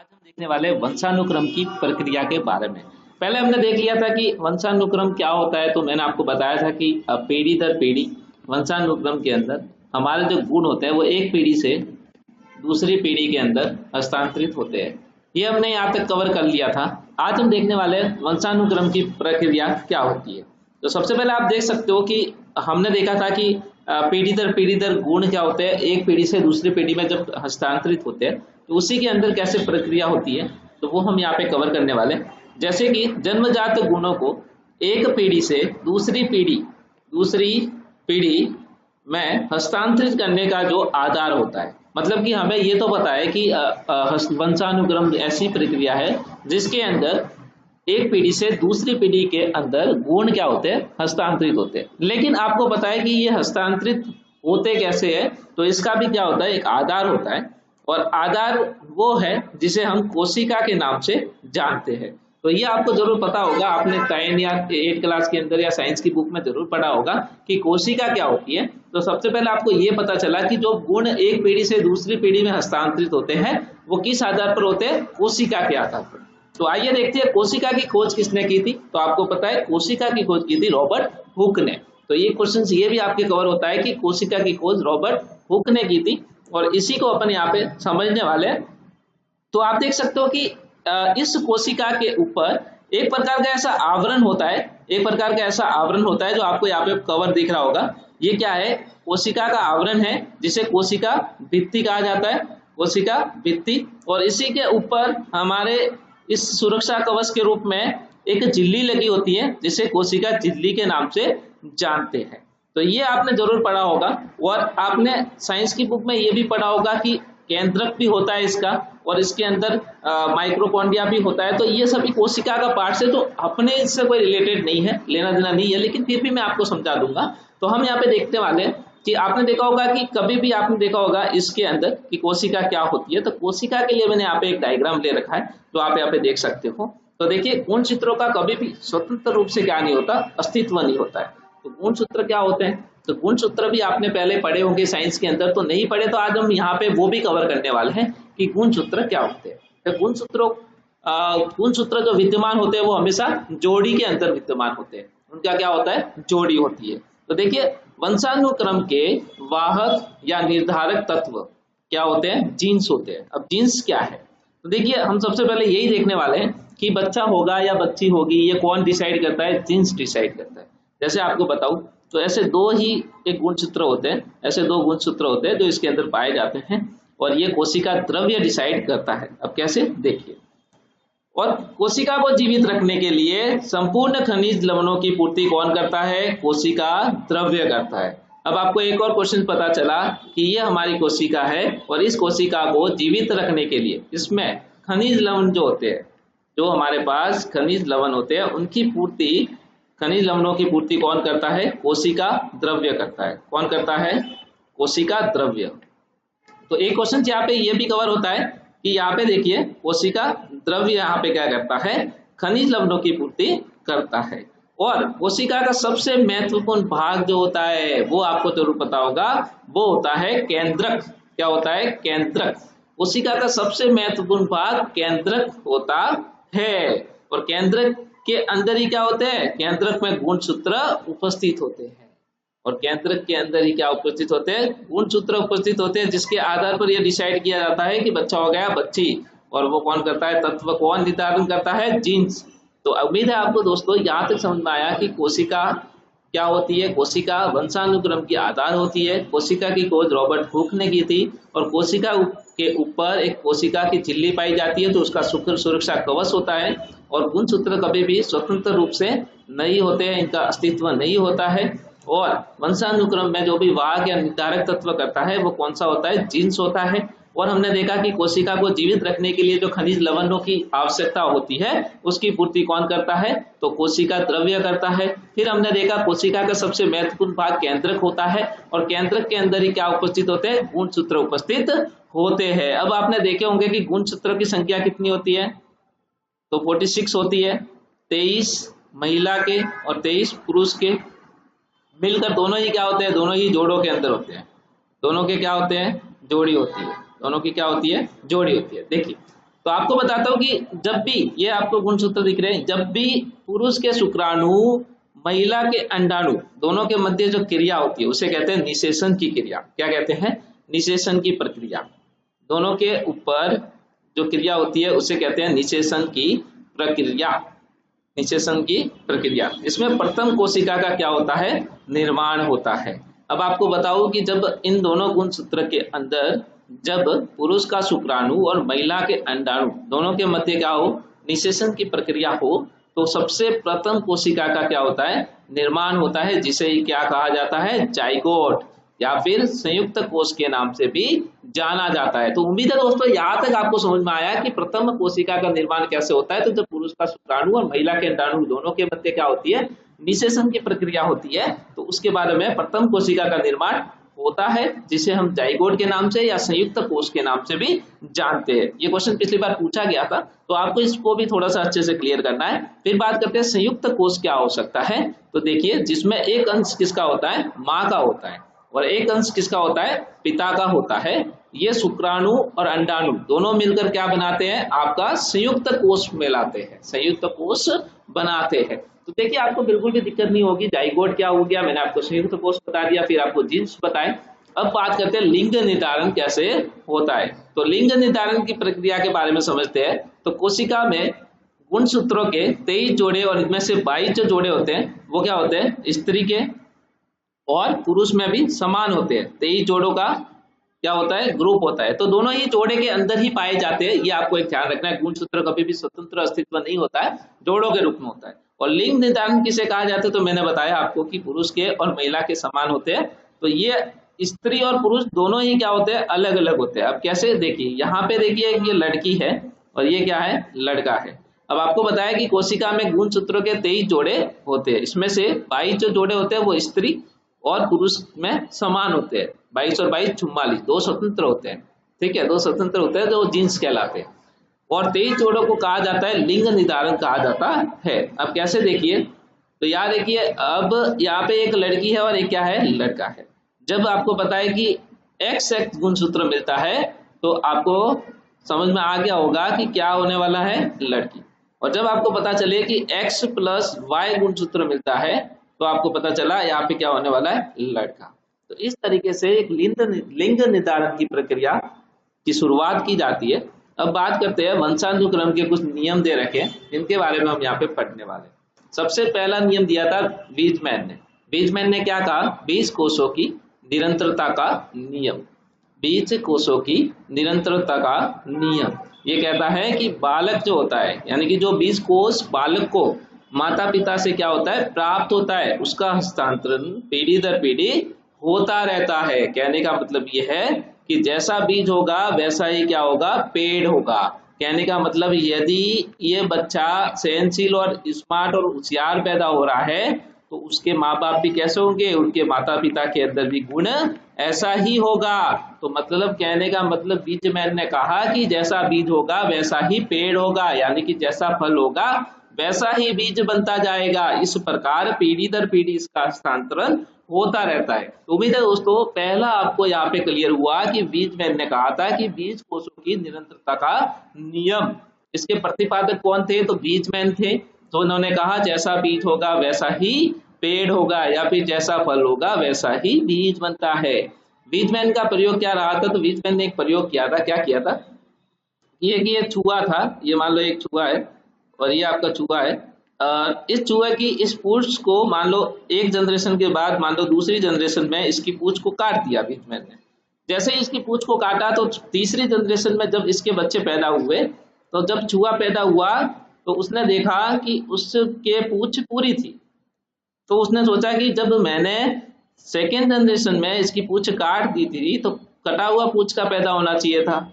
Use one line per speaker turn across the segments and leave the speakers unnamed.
आज हम देखने वाले हैं वंशानुक्रम की प्रक्रिया के बारे में। पहले हमने देख लिया था कि वंशानुक्रम क्या होता है, तो मैंने आपको बताया था कि पीढ़ी दर पीढ़ी वंशानुक्रम के अंदर हमारे जो गुण होते हैं वो एक पीढ़ी से दूसरी पीढ़ी के अंदर हस्तांतरित होते हैं। ये हमने यहाँ तक कवर कर लिया था। आज हम देखने वाले हैं वंशानुक्रम की प्रक्रिया क्या होती है। तो सबसे पहले आप देख सकते हो कि हमने देखा था कि पीढ़ी दर गुण क्या होते हैं, एक पीढ़ी से दूसरी पीढ़ी में जब हस्तांतरित होते हैं तो उसी के अंदर कैसे प्रक्रिया होती है, तो वो हम यहाँ पे कवर करने वाले हैं। जैसे कि जन्मजात गुणों को एक पीढ़ी से दूसरी पीढ़ी में हस्तांतरित करने का जो आधार होता है, मतलब कि हमें ये तो पता है कि वंशानुक्रम ऐसी प्रक्रिया है जिसके अंदर एक पीढ़ी से दूसरी पीढ़ी के अंदर गुण क्या होते हैं, हस्तांतरित होते हैं। लेकिन आपको पता है कि ये हस्तांतरित होते कैसे है, तो इसका भी क्या होता है, एक आधार होता है। और आधार वो है जिसे हम कोशिका के नाम से जानते हैं। तो ये आपको जरूर पता होगा, आपने 10 या 8 क्लास के अंदर या साइंस की बुक में जरूर पढ़ा होगा कि कोशिका क्या होती है। तो सबसे पहले आपको ये पता चला कि जो गुण एक पीढ़ी से दूसरी पीढ़ी में हस्तांतरित होते हैं वो किस आधार पर होते हैं, कोशिका के आधार पर। तो आइए देखते हैं कोशिका की खोज किसने की थी। तो आपको पता है कोशिका की खोज की थी रॉबर्ट हुक ने। तो ये क्वेश्चन ये भी आपके कवर होता है कि कोशिका की खोज रॉबर्ट हुक ने की थी, और इसी को अपन यहाँ पे समझने वाले हैं। तो आप देख सकते हो कि इस कोशिका के ऊपर एक प्रकार का ऐसा आवरण होता है, जो आपको यहाँ पे कवर दिख रहा होगा। ये क्या है, कोशिका का आवरण है जिसे कोशिका भित्ति कहा जाता है, कोशिका भित्ति। और इसी के ऊपर हमारे इस सुरक्षा कवच के रूप में एक झिल्ली लगी होती है जिसे कोशिका झिल्ली के नाम से जानते हैं। तो ये आपने जरूर पढ़ा होगा। और आपने साइंस की बुक में ये भी पढ़ा होगा कि केंद्रक भी होता है इसका, और इसके अंदर माइक्रोकॉन्ड्रिया भी होता है। तो ये सभी कोशिका का पार्ट है, तो अपने इससे कोई रिलेटेड नहीं है, लेना देना नहीं है, लेकिन फिर भी मैं आपको समझा दूंगा। तो हम यहाँ पे देखने वाले हैं कि आपने देखा होगा कि कभी भी आपने देखा होगा इसके अंदर कि कोशिका क्या होती है। तो कोशिका के लिए मैंने यहाँ पे एक डायग्राम ले रखा है जो आप यहाँ पे देख सकते हो। तो देखिए, गुणसूत्रों का कभी भी स्वतंत्र रूप से क्या नहीं होता, अस्तित्व नहीं होता है। तो गुणसूत्र क्या होते हैं, तो गुणसूत्र भी आपने पहले पढ़े होंगे साइंस के अंदर, तो नहीं पढ़े तो आज हम यहाँ पे वो भी कवर करने वाले हैं कि गुणसूत्र क्या होते हैं। तो गुणसूत्र जो विद्यमान होते हैं वो हमेशा जोड़ी के अंदर विद्यमान होते हैं, उनका क्या होता है, जोड़ी होती है। तो देखिए, वंशानुक्रम के वाहक या निर्धारक तत्व क्या होते हैं, जीन्स होते हैं। अब जीन्स क्या है, तो देखिए हम सबसे पहले यही देखने वाले हैं कि बच्चा होगा या बच्ची होगी, ये कौन डिसाइड करता है, जीन्स डिसाइड करता है। जैसे आपको बताऊं तो ऐसे दो गुणसूत्र होते हैं जो इसके अंदर पाए जाते हैं, और ये कोशिका द्रव्य डिसाइड करता है। अब कैसे, देखिए। और कोशिका को जीवित रखने के लिए संपूर्ण खनिज लवणों की पूर्ति कौन करता है, कोशिका द्रव्य करता है। अब आपको एक और क्वेश्चन पता चला कि ये हमारी कोशिका है, और इस कोशिका को जीवित रखने के लिए इसमें खनिज लवण जो होते हैं, जो हमारे पास खनिज लवण होते हैं, खनिज लवणों की पूर्ति कौन करता है, कोशिका द्रव्य करता है। कौन करता है, कोशिका द्रव्य। तो एक क्वेश्चन यहाँ पे ये भी कवर होता है कि यहाँ पे देखिए, कोशिका द्रव्य यहाँ पे क्या करता है, खनिज लवणों की पूर्ति करता है। और कोशिका का सबसे महत्वपूर्ण भाग जो होता है वो आपको जरूर पता होगा, वो होता है केंद्रक। क्या होता है, केंद्रक। कोशिका का सबसे महत्वपूर्ण भाग केंद्रक होता है। और केंद्रक के अंदर ही क्या होते हैं, केंद्रक में गुणसूत्र उपस्थित होते हैं। और केंद्रक के अंदर ही क्या उपस्थित होते हैं, गुणसूत्र उपस्थित होते हैं, जिसके आधार पर यह डिसाइड किया जाता है कि बच्चा हो गया, बच्ची। और वो कौन करता है, तत्व कौन निर्धारण करता है, जीन्स। तो उम्मीद है आपको दोस्तों यहाँ तक समझ में आया कि कोशिका क्या होती है। कोशिका वंशानुक्रम की आधार होती है। कोशिका की खोज रॉबर्ट हुक ने की थी, और कोशिका के ऊपर एक कोशिका की झिल्ली पाई जाती है, तो उसका सुरक्षा कवच होता है। और गुणसूत्र कभी भी स्वतंत्र रूप से नहीं होते हैं, इनका अस्तित्व नहीं होता है। और वंशानुक्रम में जो भी वाहक या निर्धारक तत्व करता है वो कौन सा होता है, जीन्स होता है। और हमने देखा कि कोशिका को जीवित रखने के लिए जो खनिज लवणों की आवश्यकता होती है उसकी पूर्ति कौन करता है, तो कोशिका द्रव्य करता है। फिर हमने देखा कोशिका का सबसे महत्वपूर्ण भाग केंद्रक होता है, और केंद्रक के अंदर ही क्या उपस्थित होते हैं, गुणसूत्र उपस्थित होते हैं। अब आपने देखे होंगे कि गुणसूत्रों की संख्या कितनी होती है, तो 46 होती है। 23 महिला के और 23 पुरुष के मिलकर दोनों ही क्या होते हैं, दोनों ही जोड़ों के अंदर होते हैं। दोनों के क्या होते हैं, जोड़ी होती है। दोनों की क्या होती है, जोड़ी होती है। देखिए, तो आपको बताता हूँ कि जब भी ये आपको गुणसूत्र दिख रहे हैं, जब भी पुरुष के शुक्राणु महिला के अंडाणु दोनों के मध्य जो क्रिया होती है उसे कहते हैं निषेचन की क्रिया। क्या कहते हैं? निषेचन की प्रक्रिया। दोनों के ऊपर जो क्रिया होती है उसे कहते हैं निषेचन की प्रक्रिया। निषेचन की प्रक्रिया, इसमें प्रथम कोशिका का क्या होता है? निर्माण होता है। अब आपको बताऊं कि जब इन दोनों गुणसूत्र के अंदर जब पुरुष का शुक्राणु और महिला के अंडाणु दोनों के मध्य क्या हो? निषेचन की प्रक्रिया हो, तो सबसे प्रथम कोशिका का क्या होता है? निर्माण होता है, जिसे क्या कहा जाता है? जाइगोट या फिर संयुक्त कोश के नाम से भी जाना जाता है। तो उम्मीद है दोस्तों यहाँ तक आपको समझ में आया कि प्रथम कोशिका का निर्माण कैसे होता है। तो जब पुरुष का शुक्राणु और महिला के अंडाणु दोनों के मध्य क्या होती है? निषेचन की प्रक्रिया होती है, तो उसके बारे में प्रथम कोशिका का निर्माण होता है, जिसे हम जाइगोट के नाम से या संयुक्त कोश के नाम से भी जानते हैं। ये क्वेश्चन पिछली बार पूछा गया था, तो आपको इसको भी थोड़ा सा अच्छे से क्लियर करना है। फिर बात करते हैं संयुक्त कोश क्या हो सकता है। तो देखिए, जिसमें एक अंश किसका होता है? माँ का होता है, और एक अंश किसका होता है? पिता का होता है। ये शुक्राणु और अंडाणु दोनों मिलकर क्या बनाते हैं? आपका संयुक्त कोश मिलाते हैं, संयुक्त कोश बनाते हैं। तो देखिए, आपको बिल्कुल भी दिक्कत नहीं होगी। जाइगोट क्या हो गया, मैंने आपको संयुक्त कोश बता दिया, फिर आपको जीन्स बताए। अब बात करते हैं लिंग निर्धारण कैसे होता है। तो लिंग निर्धारण की प्रक्रिया के बारे में समझते हैं। तो कोशिका में गुणसूत्रों के 23 जोड़े और इनमें से 22 जो जोड़े होते हैं वो क्या होते हैं? स्त्री के और पुरुष में भी समान होते हैं। 23 जोड़ों का क्या होता है? ग्रुप होता है। तो दोनों ही जोड़े के अंदर ही पाए जाते हैं, ये आपको एक ध्यान रखना है। गुणसूत्र कभी भी स्वतंत्र अस्तित्व नहीं होता है, जोड़ों के रूप में होता है। और लिंग निर्धारण किसे कहा जाता है? तो मैंने बताया आपको कि पुरुष के और महिला के समान होते हैं। तो ये स्त्री और पुरुष दोनों ही क्या होते हैं? अलग अलग होते हैं। अब कैसे? देखिए, यहाँ पे देखिए, ये लड़की है और ये क्या है? लड़का है। अब आपको बताया कि कोशिका में गुणसूत्रों के 23 जोड़े होते हैं, इसमें से 22 जो जोड़े होते हैं वो स्त्री और पुरुष में समान होते हैं। 22 और 22 44, दो स्वतंत्र होते हैं। ठीक है, दो स्वतंत्र होते हैं जो जीन्स कहलाते हैं। और 23 जोड़ों को कहा जाता है लिंग निर्धारण कहा जाता है। अब कैसे? देखिए, तो यहाँ देखिए, अब यहाँ पे एक लड़की है और एक क्या है? लड़का है। जब आपको पता है कि XX गुणसूत्र मिलता है तो आपको समझ में आ गया होगा कि क्या होने वाला है? लड़की। और जब आपको पता चले कि X + Y गुणसूत्र मिलता है तो आपको पता चला यहाँ पे क्या होने वाला है? लड़का। तो इस तरीके से एक लिंग निर्धारण की प्रक्रिया की शुरुआत की जाती है। अब बात करते हैं वंशानुक्रम के कुछ नियम दे रखे हैं, इनके बारे में हम यहाँ पे पढ़ने वाले हैं। सबसे पहला नियम दिया था वीजमैन ने। वीजमैन ने क्या कहा? 20 कोषों की निरंतरता का नियम। 20 कोषों की निरंतरता का नियम ये कहता है कि बालक जो होता है, यानी कि जो 20 कोष बालक को माता पिता से क्या होता है? प्राप्त होता है, उसका हस्तांतरण पीढ़ी दर पीढ़ी होता रहता है। कहने का मतलब ये है कि जैसा बीज होगा वैसा ही क्या होगा? पेड़ होगा। कहने का मतलब यदि ये बच्चा सहनशील और स्मार्ट और होशियार पैदा हो रहा है तो उसके माँ बाप भी कैसे होंगे? उनके माता पिता के अंदर भी गुण ऐसा ही होगा। तो मतलब कहने का मतलब बीजमैन ने कहा कि जैसा बीज होगा वैसा ही पेड़ होगा, यानी कि जैसा फल होगा वैसा ही बीज बनता जाएगा। इस प्रकार पीढ़ी दर पीढ़ी इसका हस्तांतरण होता रहता है। तो उम्मीद है दोस्तों पहला आपको यहाँ पे क्लियर हुआ कि बीजमैन ने कहा था कि 20 कोषों की निरंतरता का नियम। इसके प्रतिपादक कौन थे? तो बीजमैन थे। तो उन्होंने कहा जैसा बीज होगा वैसा ही पेड़ होगा, या फिर जैसा फल होगा वैसा ही बीज बनता है। बीजमैन का प्रयोग क्या रहा था? तो बीजमैन ने एक प्रयोग किया था। क्या किया था? ये चूहा था। ये मान लो एक चूहा है और ये आपका चूहा है। इस चूहे की इस पूंछ को मान लो एक जनरेशन के बाद मान लो दूसरी जनरेशन में इसकी पूंछ को काट दिया बीजमैन ने। जैसे ही इसकी पूंछ को काटा तो तीसरी जनरेशन में जब इसके बच्चे पैदा हुए, तो जब चूहा पैदा हुआ तो उसने देखा कि उसके पूंछ पूरी थी। तो उसने सोचा कि जब मैंने सेकेंड जनरेशन में इसकी पूंछ काट दी थी तो कटा हुआ पूंछ का पैदा होना चाहिए था,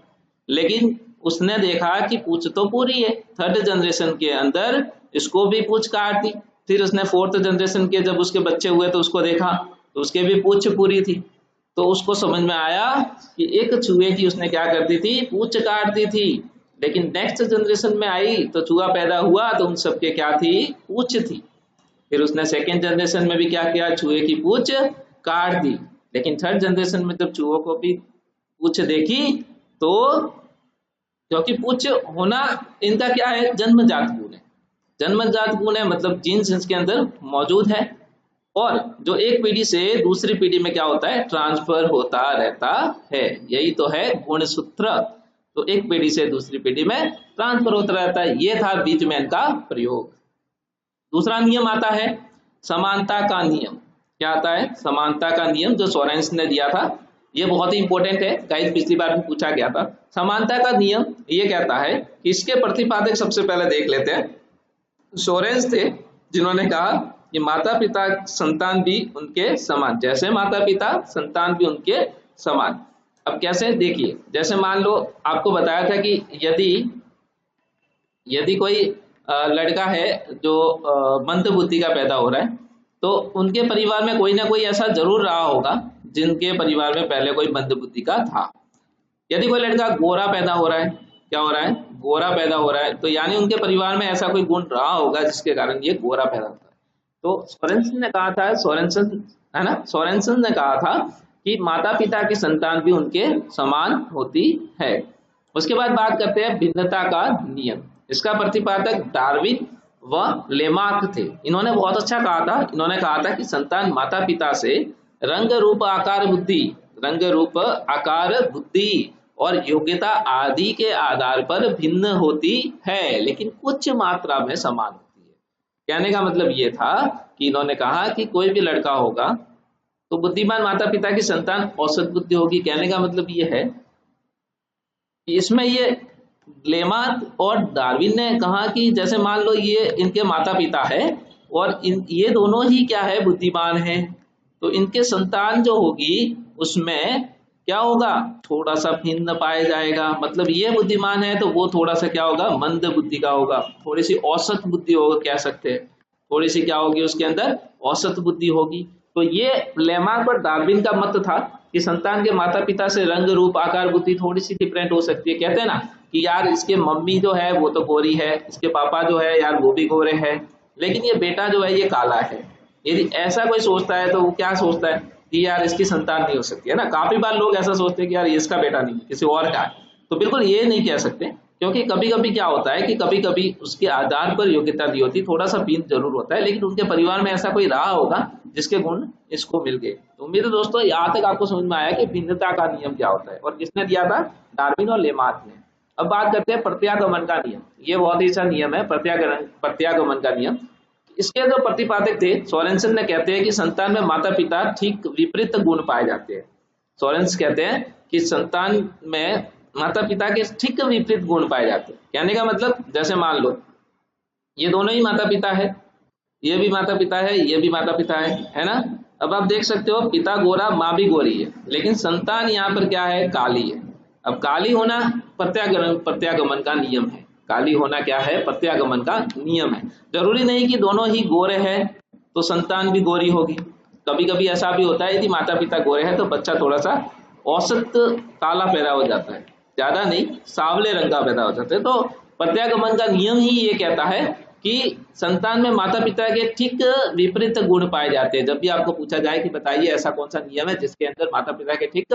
लेकिन उसने देखा कि पूंछ तो पूरी है। थर्ड जनरेशन के अंदर इसको भी पूंछ काट दी। फिर उसने फोर्थ जनरेशन के जब उसके बच्चे हुए तो उसको देखा तो उसके भी पूंछ पूरी थी। तो उसको समझ में आया कि एक चूहे की उसने क्या कर दी थी? पूंछ काट दी थी। लेकिन नेक्स्ट जनरेशन में आई तो चूहा पैदा हुआ तो उन सबके क्या थी? पूंछ थी। फिर उसने सेकेंड जनरेशन में भी क्या किया? चूहे की पूंछ काट दी। लेकिन थर्ड जनरेशन में जब चूहों को भी पूंछ देखी तो क्योंकि पुच्छ होना इनका क्या है, जन्मजात गुण है। जन्मजात गुण है मतलब जीन्स इसके अंदर मौजूद है, और जो एक पीढ़ी से दूसरी पीढ़ी में क्या होता है, ट्रांसफर होता रहता है। यही तो है गुणसूत्र। तो एक पीढ़ी से दूसरी पीढ़ी में ट्रांसफर होता रहता है, ये था बीच में इनका प्रयोग। दूसरा नियम आता है समानता का नियम। क्या आता है, समानता का नियम, जो सोरेंस ने दिया था। ये बहुत ही इंपॉर्टेंट है गाइस, पिछली बार भी पूछा गया था। समानता का नियम ये कहता है कि इसके प्रतिपादक सबसे पहले देख लेते हैं। सोरेंस थे जिन्होंने कहा कि माता पिता संतान भी उनके समान, जैसे माता पिता संतान भी उनके समान। अब कैसे, देखिए, जैसे मान लो आपको बताया था कि यदि यदि कोई लड़का है जो मंद बुद्धि का पैदा हो रहा है, तो उनके परिवार में कोई ना कोई ऐसा जरूर रहा होगा जिनके परिवार में पहले कोई मंद बुद्धि का था। यदि कोई लड़का गोरा पैदा हो रहा है, क्या हो रहा है, गोरा पैदा हो रहा है, तो यानी उनके परिवार में ऐसा कोई गुण रहा होगा जिसके कारण ये गोरा पैदा होता है। तो सोरेनसन ने कहा था, सोरेनसन है ना, सोरेनसन ने कहा था कि माता पिता की संतान भी उनके समान होती है। उसके बाद बात करते हैं भिन्नता का नियम। इसका प्रतिपादक डार्विन व लेमार्क थे। इन्होंने बहुत अच्छा कहा था, इन्होंने कहा था कि संतान माता पिता से रंग रूप आकार बुद्धि, रंग रूप आकार बुद्धि और योग्यता आदि के आधार पर भिन्न होती है, लेकिन कुछ मात्रा में समान होती है। कहने का मतलब ये था कि इन्होंने कहा कि कोई भी लड़का होगा तो बुद्धिमान माता पिता की संतान औसत बुद्धि होगी। कहने का मतलब ये है कि इसमें ये लेमार्क और डार्विन ने कहा कि जैसे मान लो ये इनके माता पिता है और ये दोनों ही क्या है, बुद्धिमान है, तो इनके संतान जो होगी उसमें क्या होगा, थोड़ा सा भिन्न पाया जाएगा। मतलब ये बुद्धिमान है तो वो थोड़ा सा क्या होगा, मंद बुद्धि का होगा, थोड़ी सी औसत बुद्धि होगा, कह सकते हैं, थोड़ी सी क्या होगी उसके अंदर, औसत बुद्धि होगी। तो ये लेमार्क और डार्विन का मत था कि संतान के माता पिता से रंग रूप आकार बुद्धि थोड़ी सी डिफरेंट हो सकती है। कहते हैं ना कि यार इसके मम्मी जो है वो तो गोरी है, इसके पापा जो है यार वो भी गोरे हैं, लेकिन ये बेटा जो है ये काला है। यदि ऐसा कोई सोचता है तो वो क्या सोचता है कि यार इसकी संतान नहीं हो सकती है ना। काफी बार लोग ऐसा सोचते हैं कि यार ये इसका बेटा नहीं, किसी और का है। तो बिल्कुल ये नहीं कह सकते, क्योंकि कभी कभी क्या होता है कि कभी कभी उसके आधार पर योग्यता दी होती, थोड़ा सा भिन्न जरूर होता है, लेकिन उनके परिवार में ऐसा कोई रहा होगा जिसके गुण इसको मिल गए। तो उम्मीद है दोस्तों यहाँ तक आपको समझ में आया कि भिन्नता का नियम क्या होता है, और किसने दिया था, डार्विन और लेमार्क ने। अब बात करते हैं प्रत्यागमन का नियम। ये बहुत ही अच्छा नियम है, प्रत्यागमन का नियम। इसके जो प्रतिपादक थे सोरेनसन ने कहते हैं कि संतान में माता पिता ठीक विपरीत गुण पाए जाते हैं। सोरेंस कहते हैं कि संतान में माता पिता के ठीक विपरीत गुण पाए जाते हैं। कहने का मतलब जैसे मान लो ये दोनों ही माता पिता है, ये भी माता पिता है, ये भी माता पिता है ना। अब आप देख सकते हो पिता गोरा माँ भी गोरी है, लेकिन संतान यहाँ पर क्या है, काली है। अब काली होना प्रत्यागमन का नियम है। काली होना क्या है, प्रत्यागमन का नियम है। जरूरी नहीं कि दोनों ही गोरे हैं तो संतान भी गोरी होगी। कभी कभी ऐसा भी होता है यदि माता पिता गोरे हैं तो बच्चा थोड़ा सा औसत काला पैदा हो जाता है, ज्यादा नहीं, सांवले रंग का पैदा हो जाता है। तो प्रत्यागमन का नियम ही ये कहता है कि संतान में माता पिता के ठीक विपरीत गुण पाए जाते हैं। जब भी आपको पूछा जाए कि बताइए ऐसा कौन सा नियम है जिसके अंदर माता पिता के ठीक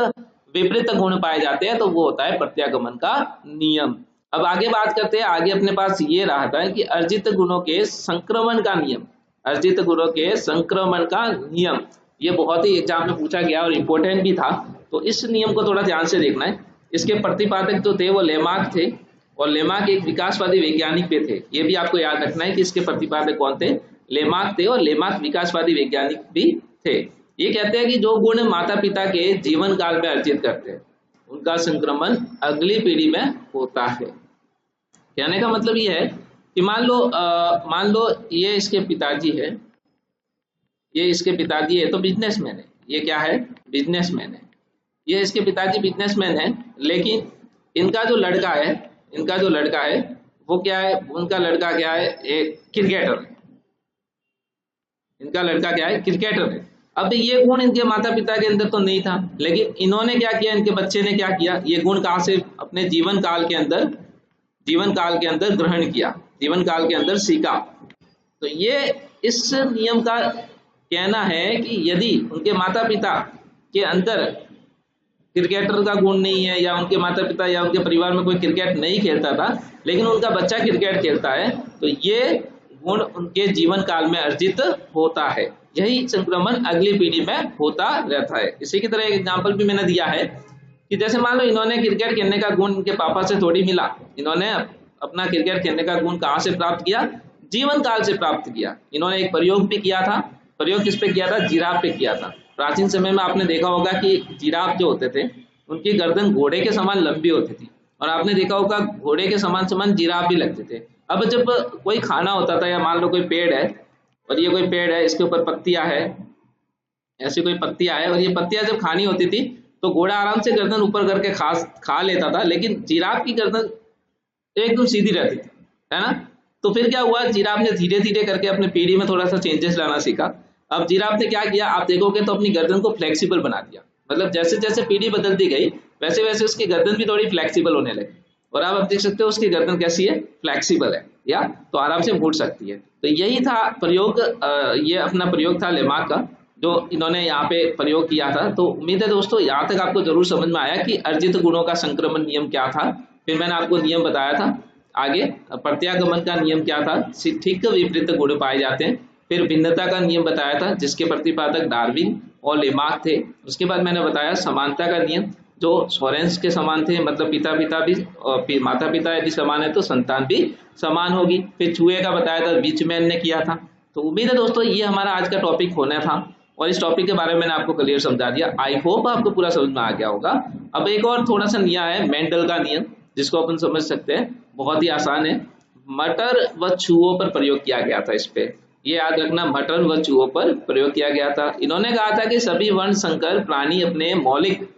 विपरीत गुण पाए जाते हैं, तो वो होता है प्रत्यागमन का नियम। अब आगे बात करते हैं। आगे अपने पास ये रहा था कि अर्जित गुणों के संक्रमण का नियम। अर्जित गुणों के संक्रमण का नियम ये बहुत ही एग्जाम में पूछा गया और इम्पोर्टेंट भी था, तो इस नियम को थोड़ा ध्यान से देखना है। इसके प्रतिपादक जो थे वो लेमार्क थे, और लेमार्क एक विकासवादी वैज्ञानिक पे थे। ये भी आपको याद रखना है कि इसके प्रतिपादक कौन थे, लेमार्क थे, और लेमार्क विकासवादी वैज्ञानिक भी थे। ये कहते हैं कि जो गुण माता पिता के जीवन काल में अर्जित करते हैं उनका संक्रमण अगली पीढ़ी में होता है। कहने का मतलब ये है कि मान लो ये इसके पिताजी है, ये इसके पिताजी है तो बिजनेसमैन है। ये क्या है, बिजनेसमैन है। ये इसके पिताजी बिजनेसमैन है, लेकिन इनका जो लड़का है वो क्या है, उनका लड़का क्या है, एक क्रिकेटर है। इनका लड़का क्या है, क्रिकेटर है। अब ये गुण इनके माता पिता के अंदर तो नहीं था, लेकिन इन्होंने क्या किया, इनके बच्चे ने क्या किया, ये गुण कहाँ से अपने जीवन काल के अंदर ग्रहण किया, जीवन काल के अंदर सीखा। तो ये इस नियम का कहना है कि यदि उनके माता पिता के अंदर क्रिकेटर का गुण नहीं है, या उनके माता पिता या उनके परिवार में कोई क्रिकेट नहीं खेलता था, लेकिन उनका बच्चा क्रिकेट खेलता है, तो ये गुण उनके जीवन काल में अर्जित होता है। यही संक्रमण अगली पीढ़ी में होता रहता है। इसी की तरह एक एग्जाम्पल भी मैंने दिया है कि जैसे मान लो इन्होंने क्रिकेट खेलने का गुण इनके पापा से थोड़ी मिला, इन्होंने अपना क्रिकेट खेलने का गुण कहाँ से प्राप्त किया? जीवन काल से प्राप्त किया। इन्होंने एक प्रयोग भी किया था। प्रयोग किस पे किया था? जिराफ पे किया था। प्राचीन समय में आपने देखा होगा कि जिराफ जो होते थे उनकी गर्दन घोड़े के समान लंबी होती थी, और आपने देखा होगा घोड़े के समान समान जिराफ भी लगते थे। अब जब कोई खाना होता था, या मान लो कोई पेड़ है और ये कोई पेड़ है, इसके ऊपर पत्तियां है, ऐसी कोई पत्तियां है, और ये पत्तियां जब खानी होती थी तो घोड़ा आराम से गर्दन ऊपर करके खा लेता था, लेकिन जिराफ की गर्दन एकदम सीधी रहती थी, है ना। तो फिर क्या हुआ, जिराफ ने धीरे धीरे करके अपने पीढ़ी में थोड़ा सा चेंजेस लाना सीखा। अब जिराफ ने क्या किया, आप देखोगे तो अपनी गर्दन को फ्लेक्सिबल बना दिया। मतलब जैसे जैसे पीढ़ी बदलती गई वैसे वैसे उसकी गर्दन भी थोड़ी फ्लेक्सिबल होने लगी, और आप देख सकते हो उसकी गर्दन कैसी है, फ्लेक्सिबल है, या तो आराम से मुड़ सकती है। तो यही था प्रयोग, ये अपना प्रयोग था लेमार्क का, जो इन्होंने यहाँ पे प्रयोग किया था। तो उम्मीद है दोस्तों यहाँ तक आपको जरूर समझ में आया कि अर्जित गुणों का संक्रमण नियम क्या था। फिर मैंने आपको नियम बताया था आगे, प्रत्यागमन का नियम क्या था, ठीक विपरीत गुण पाए जाते हैं। फिर भिन्नता का नियम बताया था जिसके प्रतिपादक डार्विन और लेमार्क थे। उसके बाद मैंने बताया समानता का नियम, जो सोरेंस के समान थे, मतलब पिता भी और माता पिता यदि समान है तो संतान भी समान होगी। फिर चूहे का बताया था, बीचमैन ने किया था। तो उम्मीद है दोस्तों ये हमारा आज का टॉपिक होना था, और इस टॉपिक के बारे में मैंने आपको क्लियर समझा दिया। आई होप आपको पूरा समझ में आ गया होगा। अब एक और थोड़ा सा नियम है, मेंडल का नियम, जिसको अपन समझ सकते हैं, बहुत ही आसान है। मटर व चूहों पर प्रयोग किया गया था। इस पे ये याद रखना, मटर व चूहों पर प्रयोग किया गया था। इन्होंने कहा था कि सभी वर्ण संकर प्राणी अपने मौलिक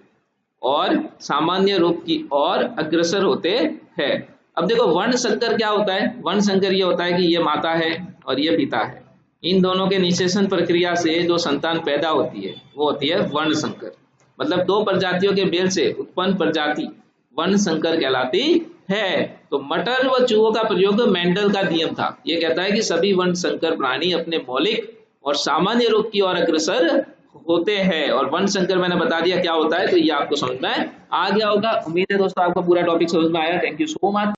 और सामान्य रूप की ओर अग्रसर होते हैं। अब देखो वर्ण संकर क्या होता है, वर्ण संकर ये होता है कि ये माता है और ये पिता है, इन दोनों के निषेचन प्रक्रिया से जो संतान पैदा होती है वो होती है वर्ण संकर। मतलब दो प्रजातियों के मेल से उत्पन्न प्रजाति वर्ण संकर कहलाती है। तो मटर व चूहों का प्रयोग मेंडल का नियम था। ये कहता है कि सभी वर्ण संकर प्राणी अपने मौलिक और सामान्य रूप की ओर अग्रसर होते हैं, और वर्ण संकर मैंने बता दिया क्या होता है, तो ये आपको समझ में आ गया होगा। उम्मीद है दोस्तों आपको पूरा टॉपिक समझ में आया। Thank you so much.